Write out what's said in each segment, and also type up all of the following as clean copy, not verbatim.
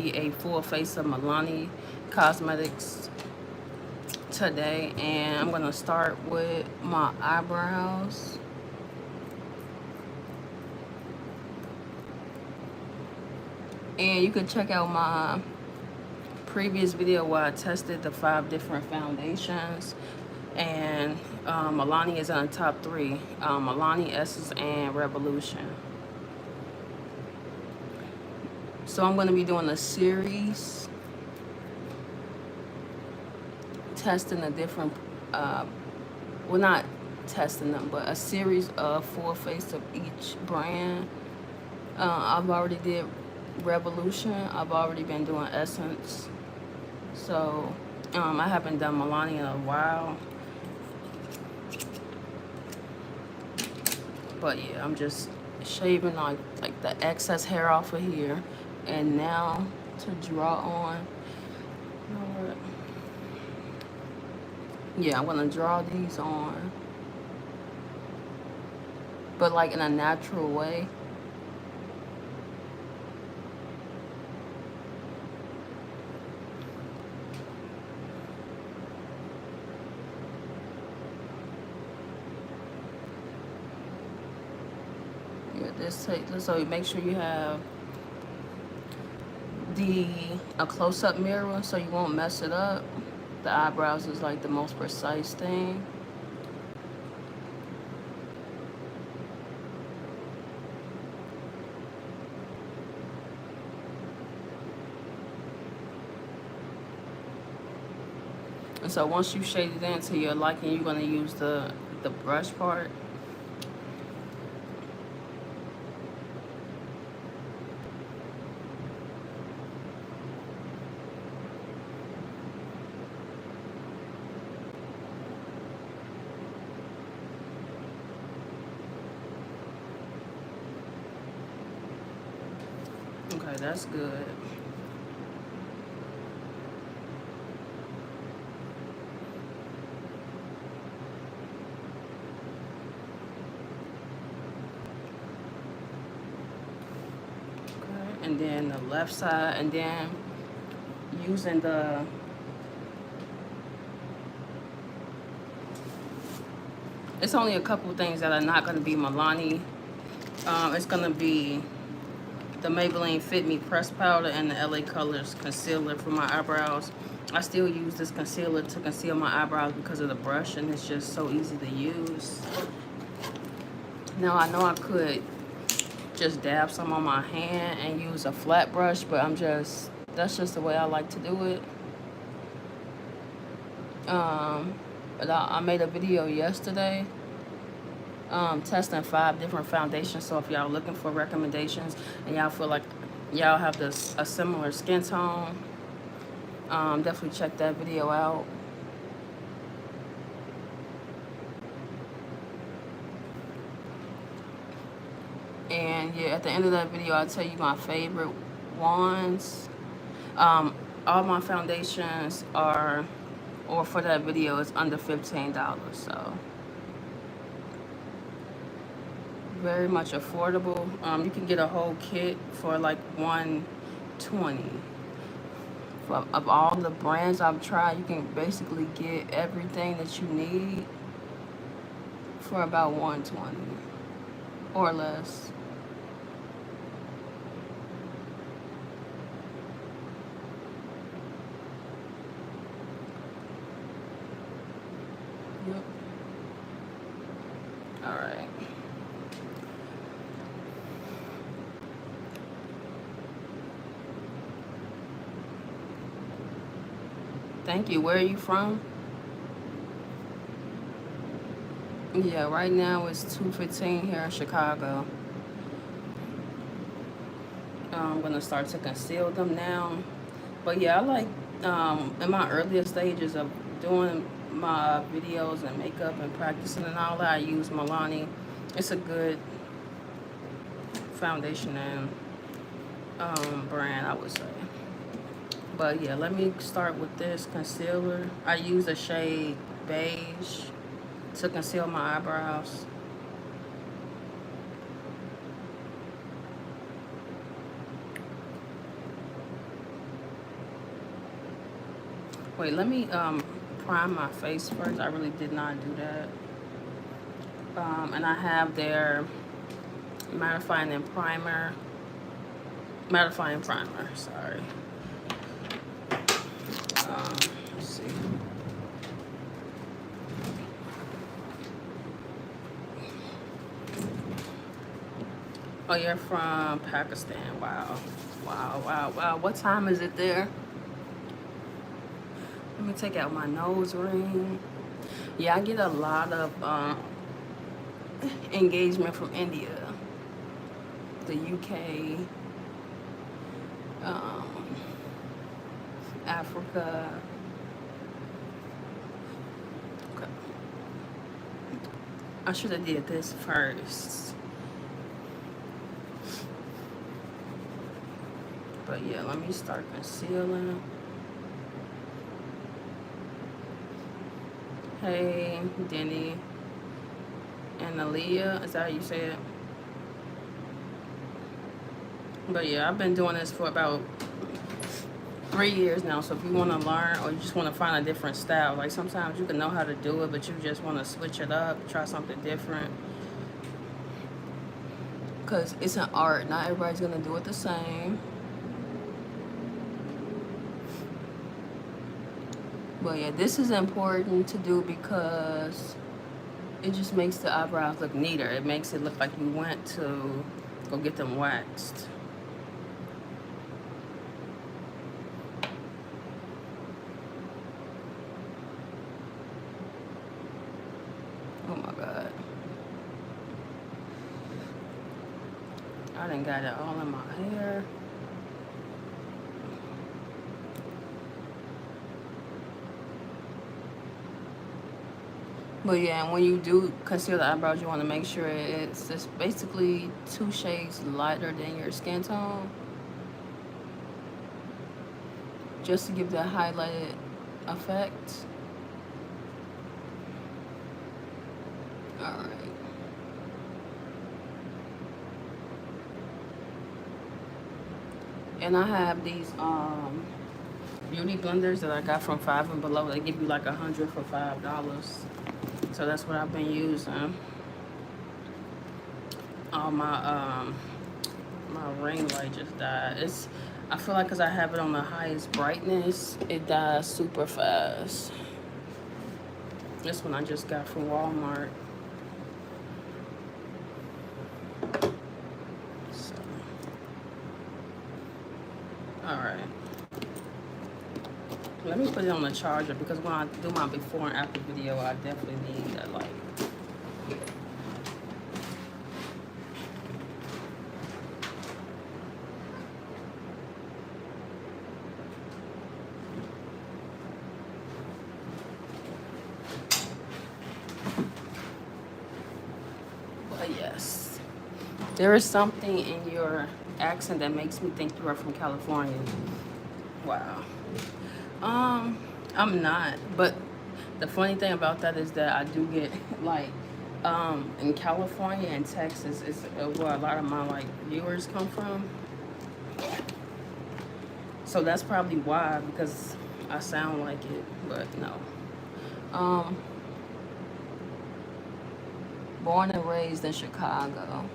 be a full face of Milani Cosmetics today, and I'm gonna start with my eyebrows. And you can check out my previous video where I tested the 5 different foundations, and Milani is on the top 3. Milani, Essence, and Revolution. So I'm going to be doing a series testing the different, well, not testing them, but a series of full face of each brand. I've already did Revolution. I've already been doing Essence. So I haven't done Milani in a while. But yeah, I'm just shaving like the excess hair off of here. And now to draw on, you know what? Yeah, I'm gonna draw these on, but like in a natural way. Yeah, so make sure you have a close-up mirror so you won't mess it up. The eyebrows is like the most precise thing. And so once you shade it in to your liking, you're gonna use the brush part. Okay, that's good. Okay, and then the left side, and then using it's only a couple things that are not going to be Milani. It's going to be the Maybelline Fit Me Pressed Powder and the LA Colors Concealer for my eyebrows. I still use this concealer to conceal my eyebrows because of the brush, and it's just so easy to use. Now, I know I could just dab some on my hand and use a flat brush, but that's just the way I like to do it. But I made a video yesterday testing 5 different foundations. So if y'all looking for recommendations and y'all feel like y'all have a similar skin tone, definitely check that video out. And yeah, at the end of that video, I'll tell you my favorite ones. All my foundations are, or for that video, it's under $15. So very much affordable. You can get a whole kit for like $120. Of all the brands I've tried, you can basically get everything that you need for about $120 or less. Yep. All right. Thank you. Where are you from? Yeah, right now it's 2:15 here in Chicago. I'm gonna start to conceal them now. But yeah, I like in my earlier stages of doing my videos and makeup and practicing and all that, I use Milani. It's a good foundation and brand, I would say. But yeah, let me start with this concealer. I use the shade Beige to conceal my eyebrows. Wait, let me prime my face first. I really did not do that. And I have their mattifying primer. Sorry. Let's see. Oh, you're from Pakistan. Wow. Wow, wow, wow. What time is it there? Let me take out my nose ring. Yeah, I get a lot of engagement from India, the UK, um, Africa. Okay. I should have did this first. But yeah, let me start concealing. Hey, Denny and Aaliyah, is that how you say it? But yeah, I've been doing this for about 3 years now. So if you want to learn or you just want to find a different style, like sometimes you can know how to do it, but you just want to switch it up, try something different. Because it's an art. Not everybody's going to do it the same. But yeah, this is important to do because it just makes the eyebrows look neater. It makes it look like you went to go get them waxed. Oh my God. I done got it all in my hair. But yeah, and when you do conceal the eyebrows, you want to make sure it's just basically 2 shades lighter than your skin tone. Just to give that highlighted effect. Alright. And I have these beauty blenders that I got from Five and Below. They give you like 100 for $5. So that's what I've been using. Oh, my ring light just died. I feel like because I have it on the highest brightness, it dies super fast. This one I just got from Walmart. So, all right. Let me put it on the charger because when I do my before and after video, I definitely need that light. But yes, there is something in your accent that makes me think you are from California. Wow. I'm not, but the funny thing about that is that I do get like in California and Texas is where a lot of my like viewers come from. So that's probably why, because I sound like it, but no. Born and raised in Chicago.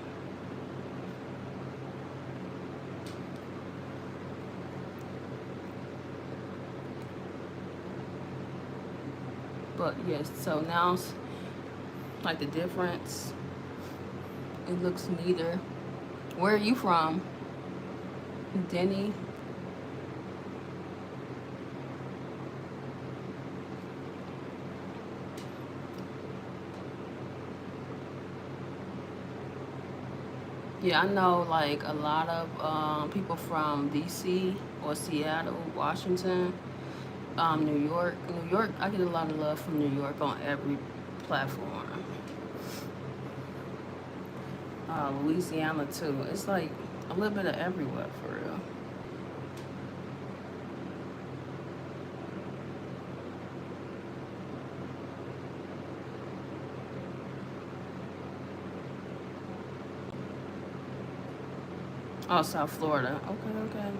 But yes, so now like the difference, it looks neater. Where are you from? Denny? Yeah, I know like a lot of people from DC or Seattle, Washington, New York. New York, I get a lot of love from New York on every platform. Louisiana too. It's like a little bit of everywhere for real. Oh, South Florida. Okay, okay.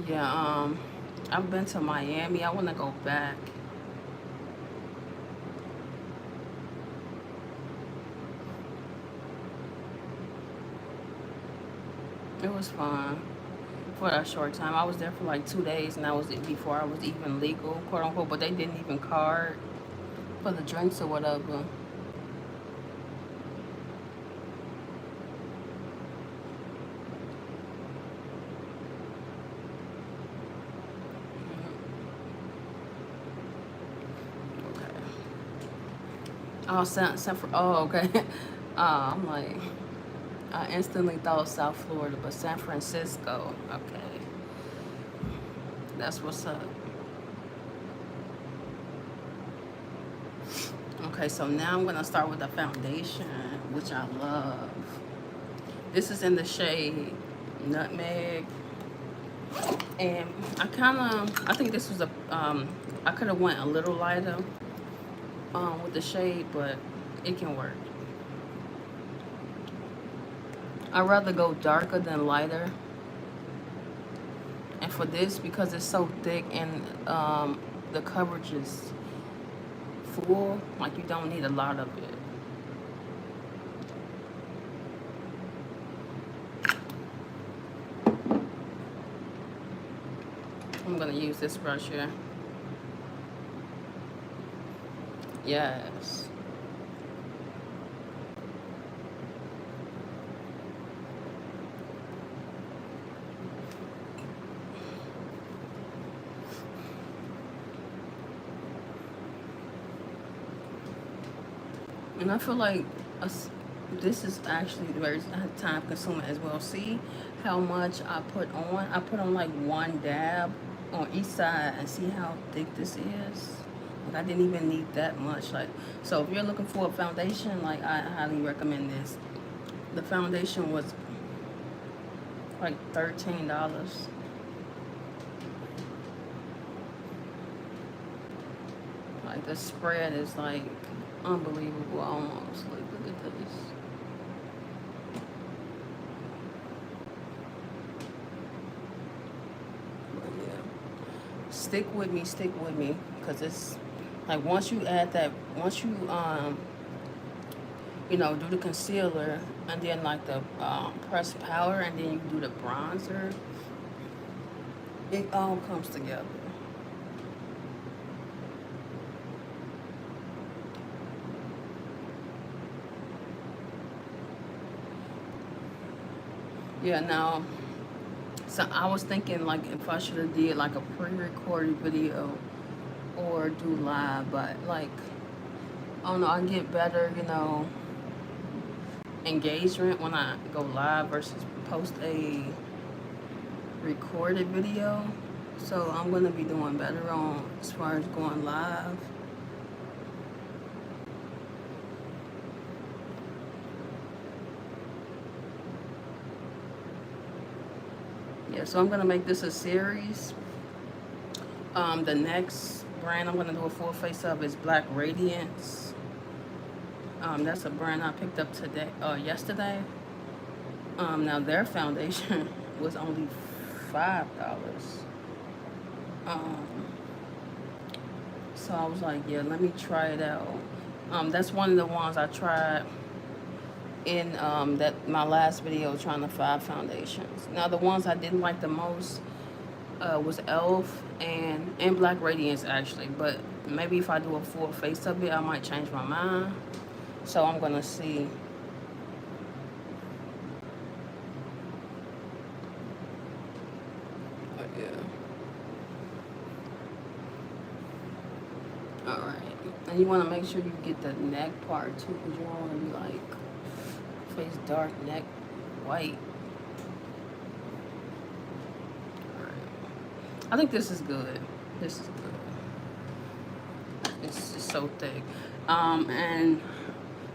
Yeah, I've been to Miami. I want to go back. It was fun for a short time. I was there for like 2 days, and that was it before I was even legal, quote unquote. But they didn't even card for the drinks or whatever. Okay. Oh, okay. I'm like, I instantly thought South Florida, but San Francisco. Okay, that's what's up. Okay, so now I'm gonna start with the foundation, which I love. This is in the shade Nutmeg, and I think this was I could have went a little lighter with the shade, but it can work. I'd rather go darker than lighter. And for this, because it's so thick and the coverage is full, like you don't need a lot of it. I'm gonna use this brush here. Yes. And I feel like this is actually very time consuming as well. See how much I put on? I put on like one dab on each side, and see how thick this is? Like I didn't even need that much. Like, so if you're looking for a foundation, like I highly recommend this. The foundation was like $13. Like the spread is like unbelievable almost. Like look at this. But yeah. Stick with me, because it's like once you add that, once you do the concealer, and then like the pressed powder, and then you do the bronzer, it all comes together. Yeah, now, so I was thinking like if I should have did like a pre-recorded video or do live, but like I don't know, I get better, engagement when I go live versus post a recorded video. So I'm gonna be doing better on as far as going live. Yeah, so I'm gonna make this a series. The next brand I'm gonna do a full face of is Black Radiance. That's a brand I picked up yesterday. Now their foundation was only $5. Um, so I was like, yeah, let me try it out. That's one of the ones I tried in that my last video trying the 5 foundations. Now the ones I didn't like the most was Elf and Black Radiance actually, but maybe if I do a full face of it, I might change my mind. So I'm gonna see. But yeah. All right, and you want to make sure you get the neck part too, because you don't want to be like face dark, neck white. All right. I think this is good. This is good. It's just so thick. And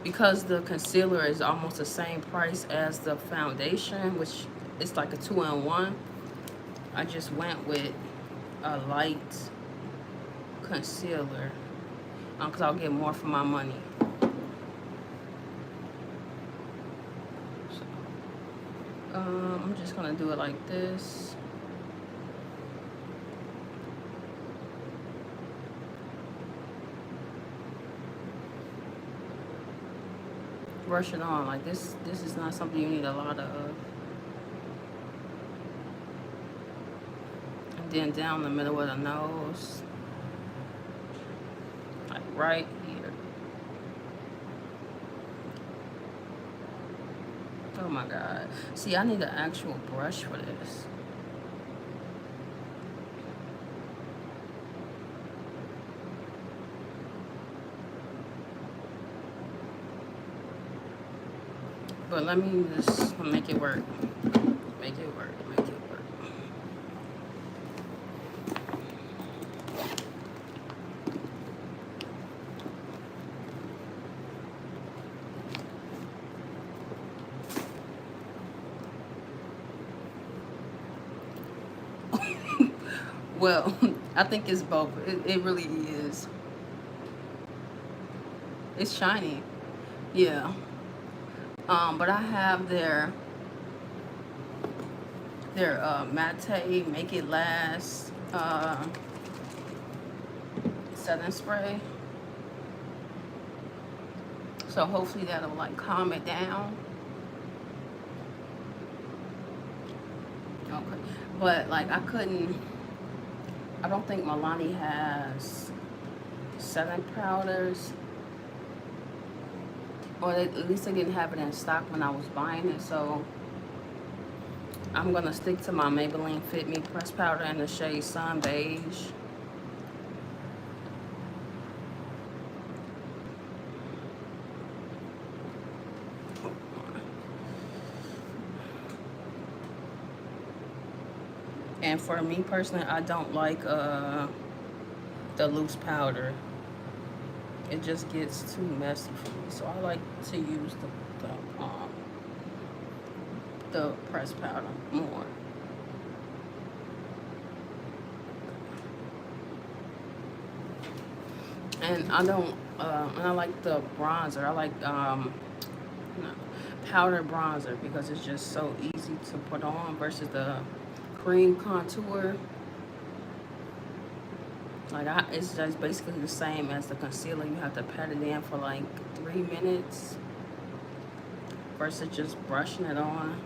because the concealer is almost the same price as the foundation, which is like a 2-in-1, I just went with a light concealer because I'll get more for my money. So, I'm just gonna do it like this. brush it on. Like this is not something you need a lot of. And then down the middle of the nose, like right here. Oh my God. See, I need an actual brush for this. But let me just make it work. Make it work. Make it work. Well, I think it's both. It really is. It's shiny. Yeah. But I have their matte make it last setting spray. So hopefully that'll like calm it down. Okay. But like I don't think Milani has setting powders. Or at least they didn't have it in stock when I was buying it, so I'm gonna stick to my Maybelline Fit Me pressed powder in the shade Sun Beige. And for me personally, I don't like the loose powder. It just gets too messy for me, so I like to use the pressed powder more. And I don't, and I like the bronzer. I like powder bronzer because it's just so easy to put on versus the cream contour. Like it's just basically the same as the concealer. You have to pat it in for like 3 minutes versus just brushing it on.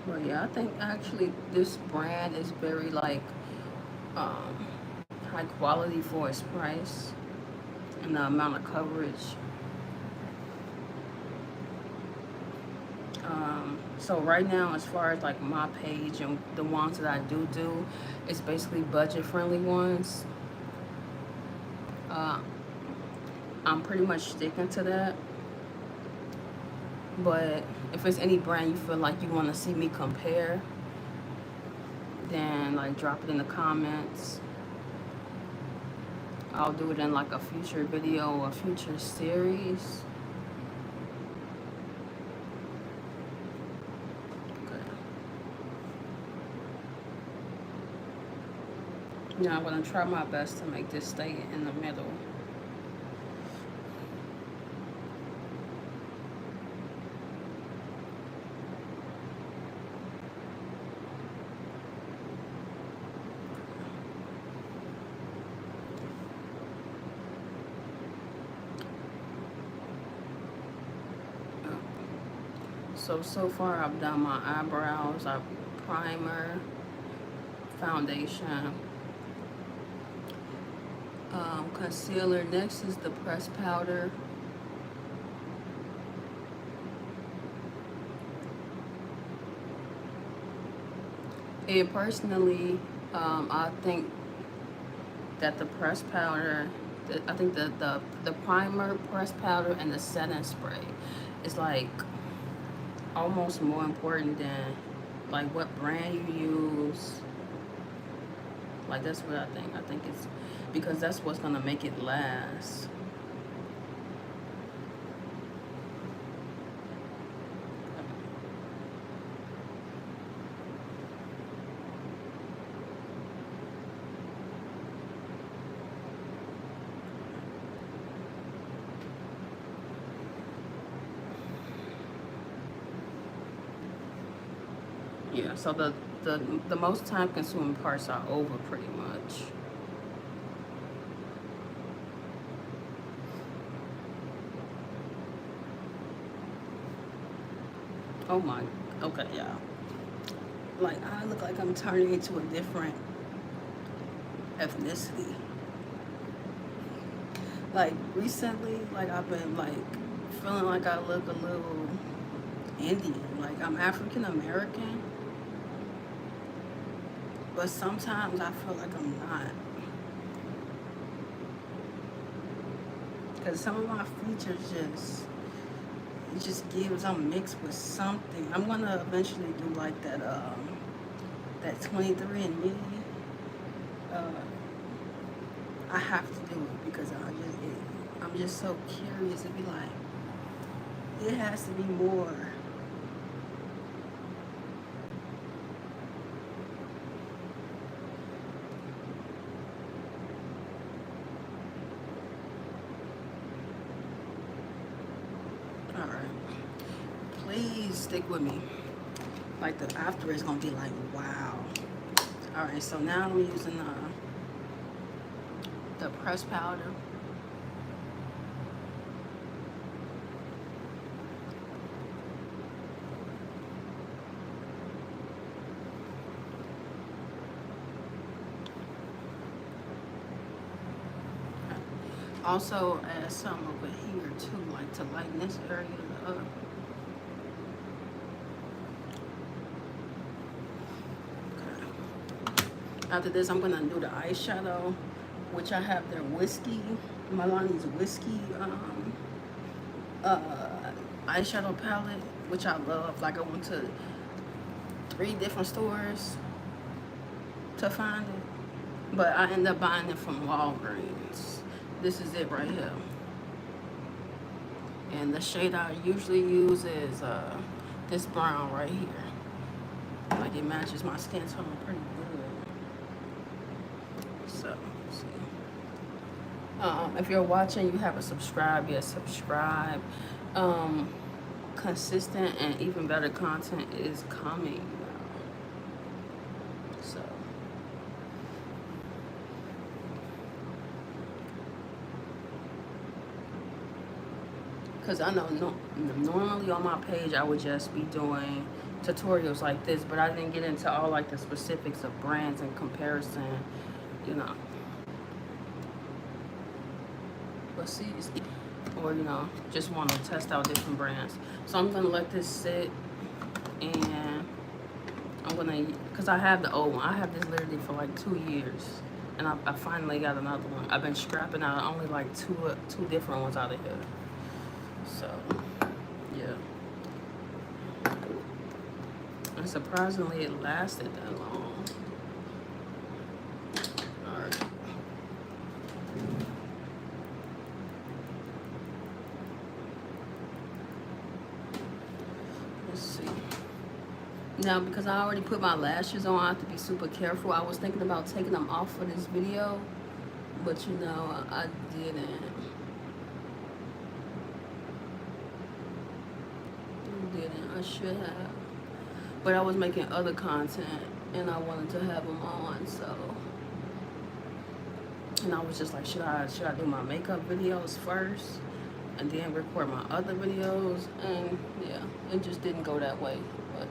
But yeah, I think actually this brand is very like high quality for its price and the amount of coverage. So right now, as far as like my page and the ones that I do, it's basically budget friendly ones. I'm pretty much sticking to that. But if it's any brand you feel like you want to see me compare, then like drop it in the comments. I'll do it in like a future video or a future series. Now I'm going to try my best to make this stay in the middle. So far I've done my eyebrows, primer, foundation, concealer. Next is the pressed powder. And personally, I think that the pressed powder, I think the primer, pressed powder, and the setting spray is like almost more important than like what brand you use. Like that's what I think. I think it's because that's what's gonna make it last. Yeah, so the most time consuming parts are over pretty much. Oh my, okay, yeah. Like, I look like I'm turning into a different ethnicity. Like, recently, like, I've been, like, feeling like I look a little Indian. Like, I'm African American, but sometimes I feel like I'm not. Because some of my features it just gives, I'm mixed with something. I'm gonna eventually do like that 23andMe. Uh, I have to do it because I'm just so curious to be like, it has to be more. All right, please stick with me. Like the after is gonna be like, wow. All right, so now I'm using the pressed powder. Also add some over here too, like to lighten this area up. Okay. After this, I'm gonna do the eyeshadow, which I have their whiskey, Milani's whiskey uh, eyeshadow palette, which I love. Like I went to 3 different stores to find it, but I ended up buying it from Walgreens. This is it right here. And the shade I usually use is this brown right here. Like it matches my skin tone pretty good. So, see. If you're watching, you haven't subscribed yet, subscribe. Consistent and even better content is coming. So. Because I know normally on my page I would just be doing tutorials like this, but I didn't get into all like the specifics of brands and comparison, you know. But see, or you know, just want to test out different brands. So I'm gonna let this sit, and I'm gonna, because I have the old one. I have this literally for like 2 years, and I finally got another one. I've been scrapping out only like two different ones out of here. So, yeah. And surprisingly, it lasted that long. Alright. Let's see. Now, because I already put my lashes on, I have to be super careful. I was thinking about taking them off for this video, but you know, I didn't. I should have, but I was making other content and I wanted to have them on, so, and I was just like, should I do my makeup videos first and then record my other videos? And yeah, it just didn't go that way. But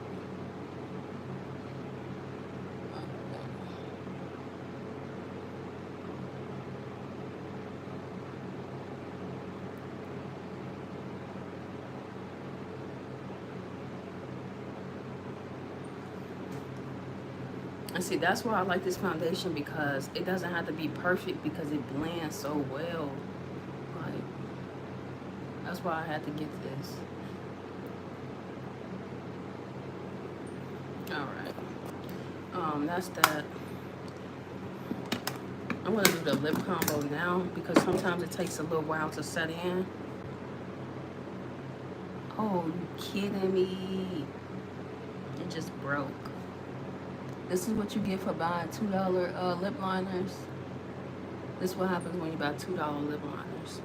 and see, that's why I like this foundation, because it doesn't have to be perfect because it blends so well. Like, that's why I had to get this. Alright. That's that. I'm going to do the lip combo now because sometimes it takes a little while to set in. Oh, you kidding me? It just broke. This is what you get for buying $2 lip liners. This is what happens when you buy $2 lip liners.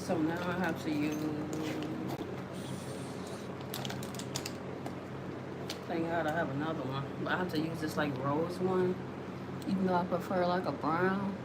So now I have to use, thank God I have another one, but I have to use this like rose one, even though I prefer like a brown.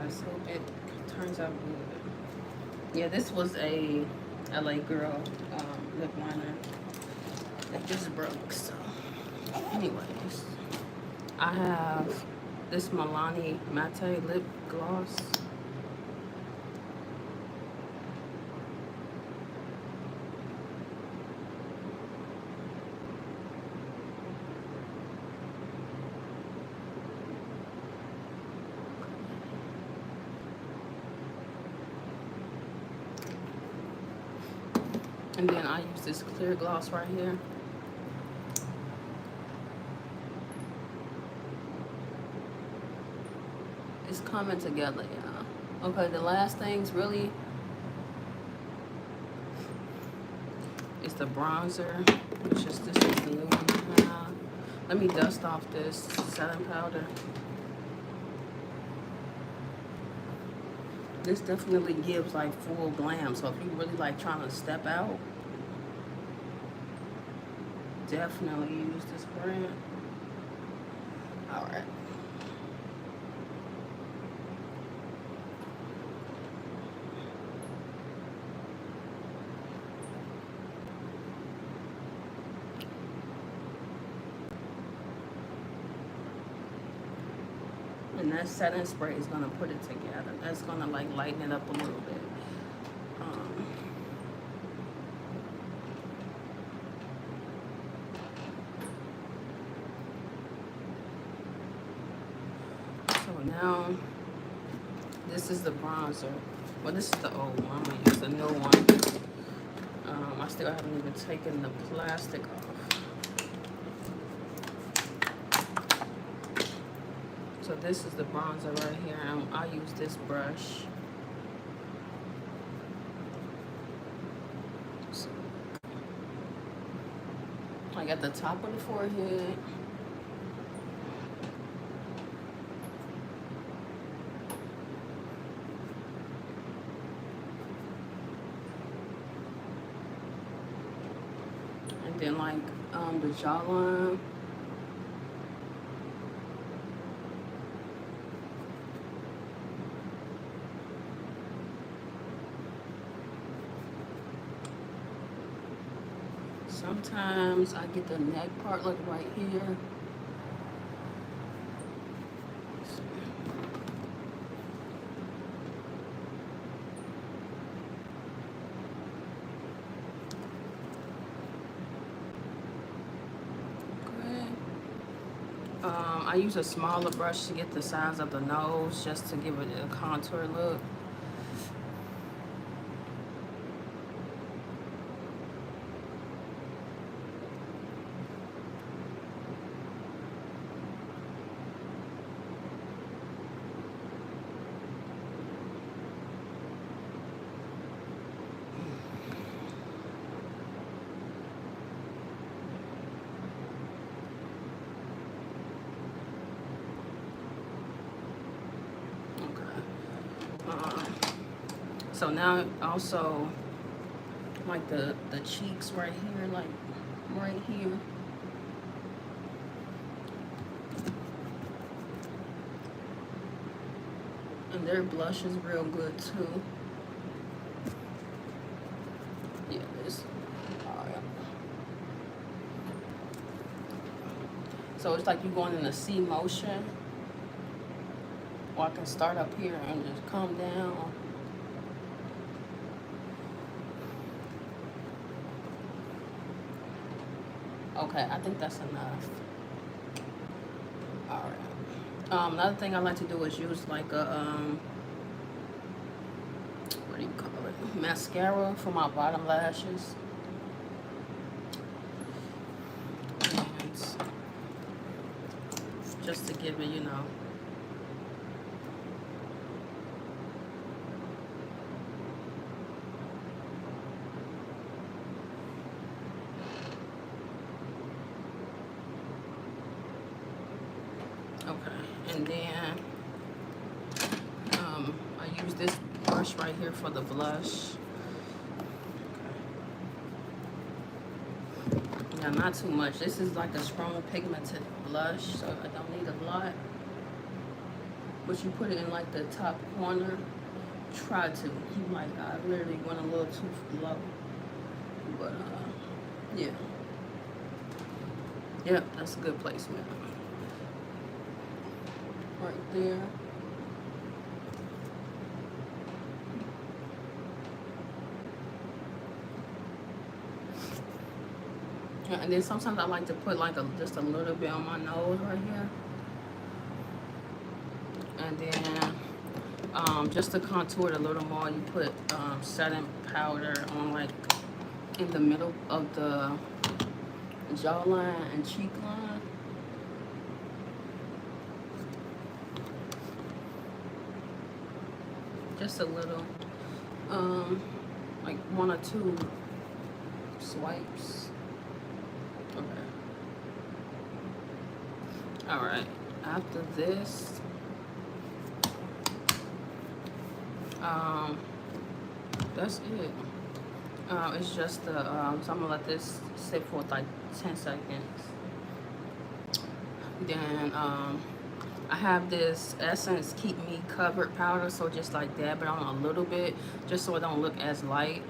Let's hope it turns out good. Yeah, this was a LA Girl lip liner that just broke. So, anyways, I have this Milani Matte lip gloss. And then I use this clear gloss right here. It's coming together, y'all. Okay, the last thing's really is the bronzer, which is this is the new one now. Let me dust off this setting powder. This definitely gives like full glam. So if you really like trying to step out, definitely use this brand. All right. And that setting spray is gonna put it together. That's gonna like lighten it up a little bit. So now this is the bronzer. Well, this is the old one. I'm gonna use the new one. I still haven't even taken the plastic off. So this is the bronzer right here. I use this brush. So, like at the top of the forehead. And then like the jawline. Sometimes I get the neck part like right here. I use a smaller brush to get the size of the nose, just to give it a contour look. So now also like the cheeks right here, like right here. And their blush is real good too. Yeah, this. So it's like you're going in a C motion. Or I can start up here and just come down. Okay, I think that's enough. All right. Another thing I like to do is use like a what do you call it? mascara for my bottom lashes. And just to give it, you know, okay. And then I use this brush right here for the blush. Yeah, not too much. This is like a strong pigmented blush, so I don't need a lot. But you put it in like the top corner. Try to. Like, I literally went a little too low. But yeah. Yep, that's a good placement. Right there. Yeah, and then sometimes I like to put like just a little bit on my nose right here. And then just to contour it a little more, you put setting powder on like in the middle of the jawline and cheek line. Just a little, like 1 or 2 swipes. Okay. All right. After this, that's it. It's just the so I'm gonna let this sit for like 10 seconds. Then I have this Essence Keep Me Covered powder, so just like dab it on a little bit, just so it don't look as light.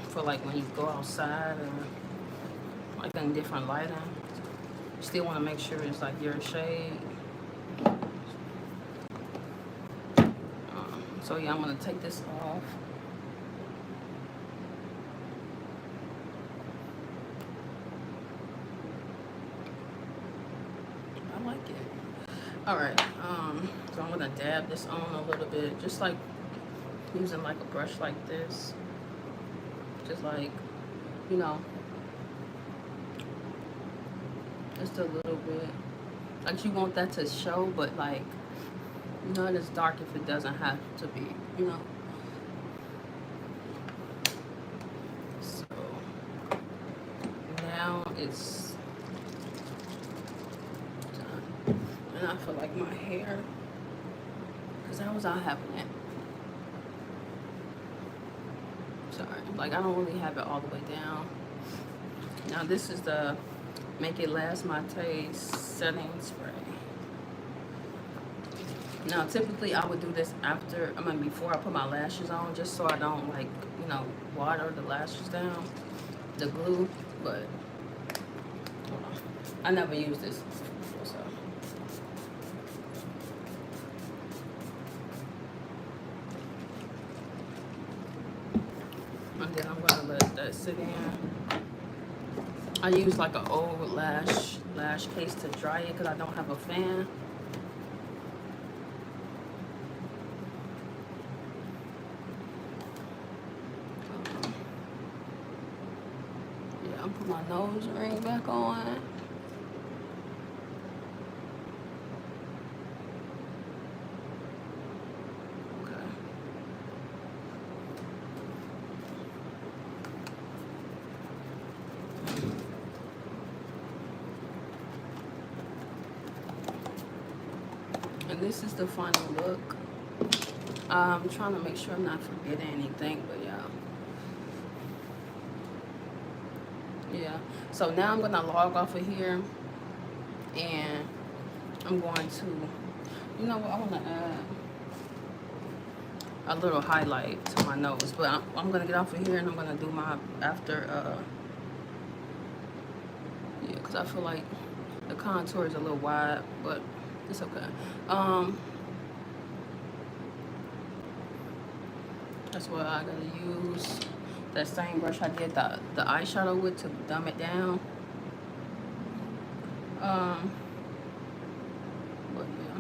For like when you go outside and like in different lighting. You still want to make sure it's like your shade. So yeah, I'm gonna take this off. I like it. All right. So I'm gonna dab this on a little bit, just like using like a brush like this. Just like, you know, just a little bit. Like you want that to show, but like not as dark if it doesn't have to be, you know. So now it's done. And I feel like my hair, because I was out having it. Sorry, like I don't really have it all the way down. Now this is the Make It Last Mate setting spray. Now typically I would do this after, before I put my lashes on, just so I don't like, you know, water the lashes down, the glue, but hold on. I never used this before, so. And then I'm gonna let that sit in. I use like an old lash case to dry it because I don't have a fan. Yeah, I'm putting my nose ring back on. And this is the final look. I'm trying to make sure I'm not forgetting anything, but yeah. So now I'm gonna log off of here, and I'm going to, you know what, I want to add a little highlight to my nose, but I'm gonna get off of here and I'm gonna do my after. Yeah, because I feel like the contour is a little wide, but it's okay. That's what I gotta use. That same brush I did the eyeshadow with to dumb it down. But yeah.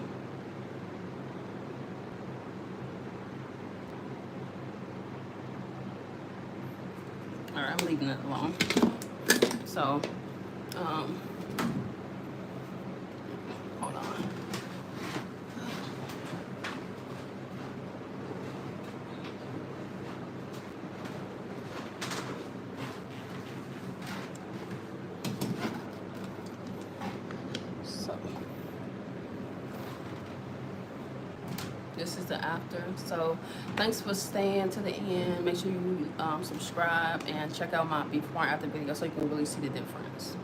I'm leaving it alone. So, hold on. So, this is the after. So, thanks for staying to the end. Make sure you subscribe and check out my before and after video so you can really see the difference.